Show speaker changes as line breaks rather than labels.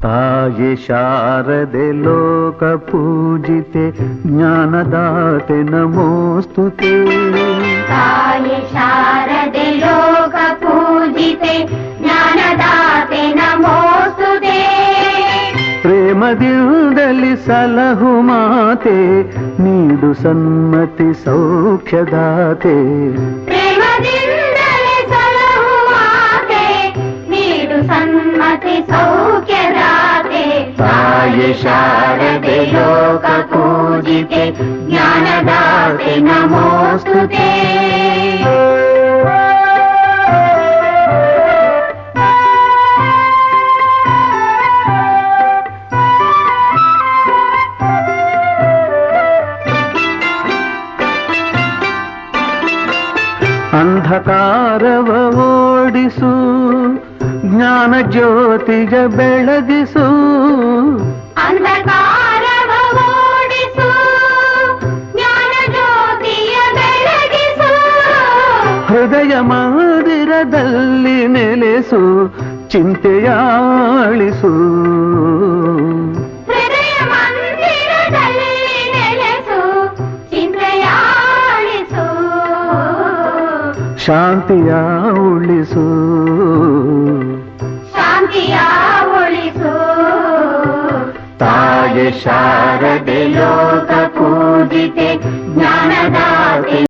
ತಾಯಿ ಶಾರದೆ ಲೋಕ ಪೂಜಿತೆ ಜ್ಞಾನದಾತೆ ನಮೋಸ್ತುತೆ.
ತಾಯಿ ಶಾರದೆ ಲೋಕ ಪೂಜಿತೆ ಜ್ಞಾನದಾತೆ ನಮೋಸ್ತುತೆ.
ಪ್ರೇಮದಿಂದಲಿ ಸಲಹು ಮಾತೆ ನೀಡು ಸನ್ಮತಿ ಸೌಖ್ಯದಾತೆ.
ಪ್ರೇಮದಿಂದಲೇ ಸಲಹು ಮಾತೆ ನೀಡು ಸನ್ಮತಿ ಸೌಖ್ಯದಾತೆ.
ತಾಯಿ ಶಾರದೆ ಲೋಕ ಪೂಜಿತೆ
ಜ್ಞಾನದಾತೆ ನಮೋಸ್ತುತೆ.
ಅಂಧಕಾರವ ಓಡಿಸು ಜ್ಞಾನ ಜ್ಯೋತಿಗ ಬೆಳಗಿಸು.
ಅಂಧಕಾರವ ಓಡಿಸು ಜ್ಞಾನ ಜ್ಯೋತಿಯ ಬೆಳಗಿಸು.
ಹೃದಯ ಮಂದಿರದಲ್ಲಿ ನೆಲೆಸು ಚಿಂತೆಯಾಳಿಸು.
ಹೃದಯ ಮಂದಿರದಲ್ಲಿ ನೆಲೆಸು ಚಿಂತೆಯಾಳಿಸು.
ಶಾಂತಿಯ ಉಳಿಸು.
ಶಾಂತಿಯ ಉಳಿಸು.
ತಾಯಿ ಶಾರದೆ ಲೋಕ ಪೂಜಿತೆ ಜ್ಞಾನದಾತೆ